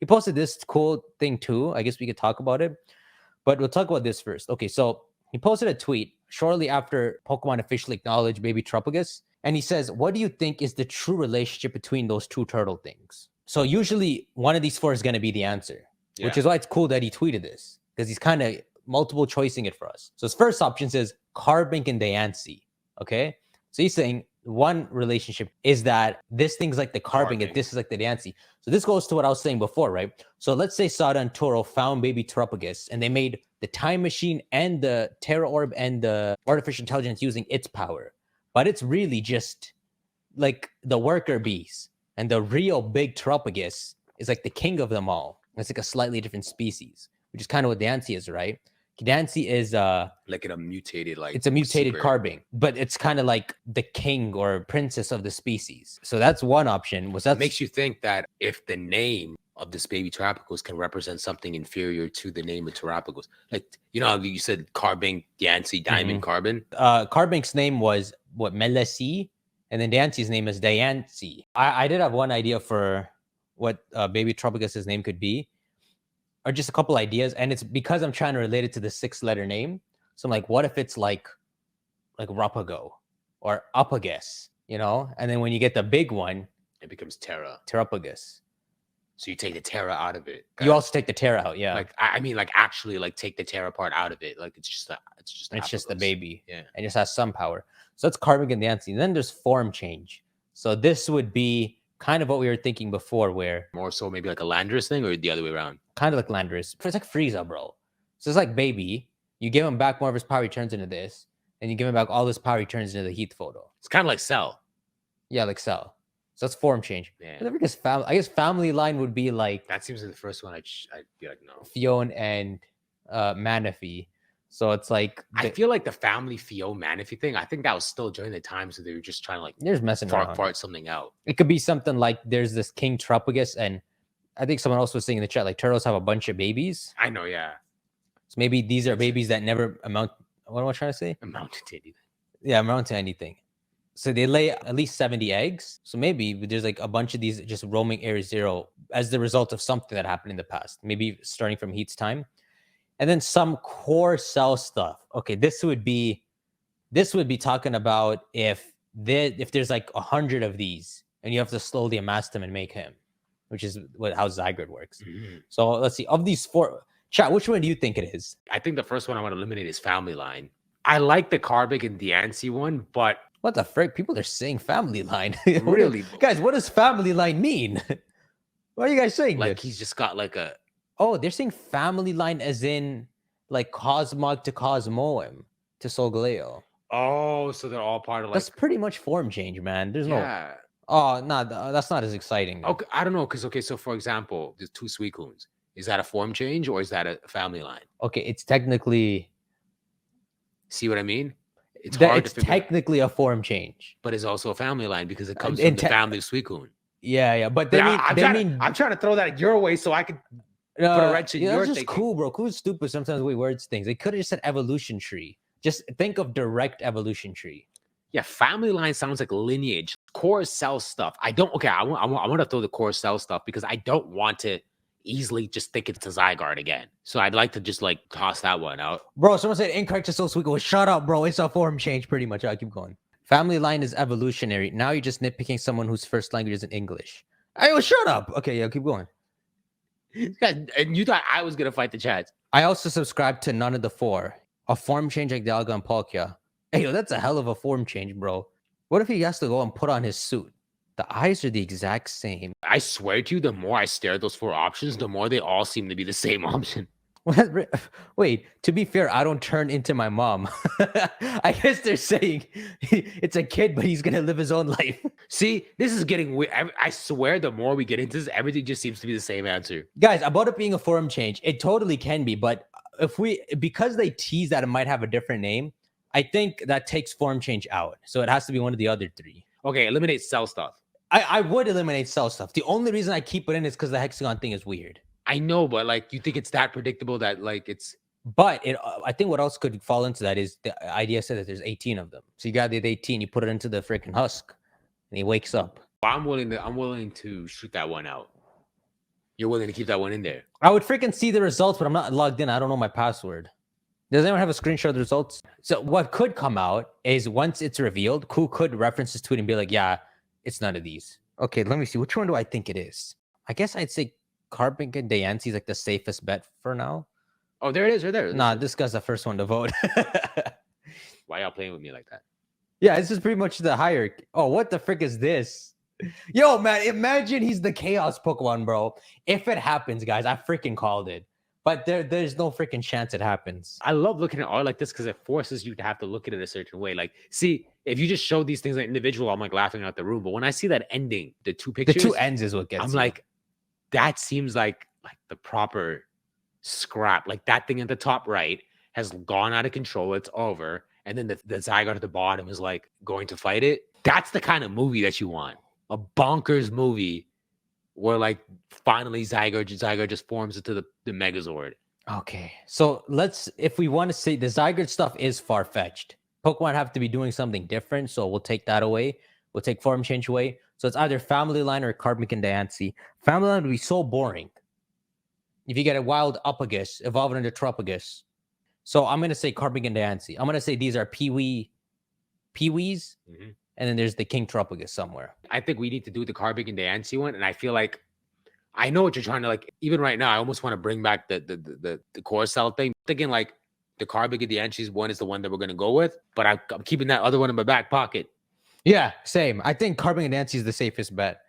he posted this cool thing too. I guess we could talk about it, but we'll talk about this first. Okay, so he posted a tweet shortly after Pokemon officially acknowledged Baby Tropigus, and he says, "What do you think is the true relationship between those two turtle things?" So usually one of these four is going to be the answer, which Yeah. is why it's cool that he tweeted this because he's kind of multiple choicing it for us. So his first option says Carbink and Diancie. Okay, so he's saying one relationship is that this thing's like the Carbink and Carbink. this is like the Diancie. So this goes to what I was saying before, right? So let's say Sada and Toro found Baby Tropigus and they made the time machine and the Terra Orb and the artificial intelligence using its power, but it's really just like the worker bees, and the real big Tropigus is like the king of them all. It's like a slightly different species, which is kind of what Dancy is, right? Dancy is Like in a mutated, like it's a mutated super... Carbink, but it's kind of like the king or princess of the species. So that's one option. Was that makes you think that if the name of this Baby Terrapagos can represent something inferior to the name of Terrapagos, like you know how you said Carbink, Diancie, Diamond, Carbon. Carbink's name was what, Melasi, and then Dancey's name is Diancie. I did have one idea for what Baby Tropicus's name could be, or just a couple ideas, and it's because I'm trying to relate it to the 6-letter name. So I'm like, what if it's like Rapago or Upagus, you know? And then when you get the big one, It becomes Terra. Terrapagus. So you take the Terra out of it. You also take the Terra out, yeah. Like I mean, like actually, like take the Terra part out of it. Like it's just the baby. Yeah. And just has some power. So that's Carbink and Diancie. And then there's form change. So this would be kind of what we were thinking before, where More so maybe like a Landorus thing, or the other way around. kind of like Landorus. It's like Frieza, bro. So it's like baby. You give him back more of his power, he turns into this. And you give him back all this power, he turns into the Heath photo. It's kind of like Cell. Yeah, like Cell. So that's form change. Yeah. But I guess family line would be like That seems like the first one. I'd be like, no. Fion and Manaphy. So it's like I feel like the family Fio Manaphy thing. I think that was still during the times where they were just trying to like there's messing around. fart something out. It could be something like there's this King Tropigus, and I think someone else was saying in the chat like turtles have a bunch of babies. I know, yeah. So maybe these are babies that never amount. What am I trying to say? Amounted to anything. Yeah, amount to anything. So they lay at least 70 eggs. So maybe there's like a bunch of these just roaming Area Zero as the result of something that happened in the past. Maybe starting from Heat's time. And then some core cell stuff. Okay, this would be talking about if there's like 100 of these and you have to slowly amass them and make him, which is how Zygarde works. Mm-hmm. So let's see. Of these four, chat, which one do you think it is? I think the first one I want to eliminate is Family Line. I like the Carbink and Diancie one, but what the frick? People are saying Family Line. Really? Guys, what does Family Line mean? Why are you guys saying like this? he's just got like a... Oh, they're saying Family Line as in like Cosmog to Cosmoem to Solgaleo. Oh, so they're all part of like... That's pretty much form change, man. There's yeah. no... Oh, no, that's not as exciting. Okay, I don't know, because okay, so for example, there's 2 Suicunes. Is that a form change or is that a family line? Okay, it's technically... See what I mean? It's technically a form change, but it's also a family line because it comes from the family of Suicune. Yeah, but I'm trying to throw that your way so I could put a wrench in your thinking. That's just cool, bro. Cool's stupid sometimes the way words things. They could have just said evolution tree. Just think of direct evolution tree. Yeah, family line sounds like lineage. Core cell stuff. I want to throw the core cell stuff because I don't want to easily just think it's a Zygarde again. So I'd like to just like toss that one out. Bro, someone said incorrect to Soul Suicune. Shut up, bro. It's a form change pretty much. I'll keep going. Family line is evolutionary. Now you're just nitpicking someone whose first language isn't English. Hey, shut up. Okay, yeah, keep going. And you thought I was going to fight the chat. I also subscribe to none of the four. A form change like Dialga and Palkia. Hey, yo, that's a hell of a form change, bro. What if he has to go and put on his suit? The eyes are the exact same. I swear to you, the more I stare at those 4 options, the more they all seem to be the same option. Wait, to be fair, I don't turn into my mom. I guess they're saying it's a kid, but he's going to live his own life. See, this is getting weird. I swear the more we get into this, everything just seems to be the same answer. Guys, about it being a form change, it totally can be. But because they tease that it might have a different name, I think that takes form change out. So it has to be one of the other 3. Okay, eliminate cell stuff. I would eliminate cell stuff. The only reason I keep it in is because the hexagon thing is weird. I know, but like, you think it's that predictable that like it's... But I think what else could fall into that is the idea said that there's 18 of them. So you got the 18, you put it into the freaking husk, and he wakes up. I'm willing to shoot that one out. You're willing to keep that one in there. I would freaking see the results, but I'm not logged in. I don't know my password. Does anyone have a screenshot of the results? So what could come out is once it's revealed, Ku could reference this tweet and be like, yeah, it's none of these. Okay, let me see. Which one do I think it is? I guess I'd say Carbink and Dayansi is like the safest bet for now. Oh, there it is, right there. Nah, this guy's the first one to vote. Why y'all playing with me like that? Yeah, this is pretty much the hierarchy. Oh, what the frick is this? Yo, man, imagine he's the Chaos Pokemon, bro. If it happens, guys, I freaking called it. But there's no freaking chance it happens. I love looking at art like this because it forces you to have to look at it a certain way. Like, see, if you just show these things like individual, I'm like laughing out the room. But when I see that ending, the two The pictures, two ends is what gets I'm you. like, that seems like the proper scrap. Like that thing at the top right has gone out of control. It's over. And then the Zygarde at the bottom is like going to fight it. That's the kind of movie that you want. A bonkers movie where like finally Zygarde just forms into the Megazord. Okay, so if we want to say the Zygarde stuff is far-fetched, Pokemon have to be doing something different, so we'll take that away. We'll take form change away. So it's either Family Line or Carbink and Diancie. Family Line would be so boring. If you get a wild Upagus, evolving into Tropigus. So I'm going to say Carbink and Diancie. I'm going to say these are Peewees, Mhm. and then there's the King Tropigus somewhere. I think we need to do the Carbink and Diancie one, and I feel like I know what you're trying to like. Even right now, I almost want to bring back the core cell thing. Thinking like the Carbink and Diancie's one is the one that we're gonna go with, but I'm keeping that other one in my back pocket. Yeah, same. I think Carbink and Diancie is the safest bet.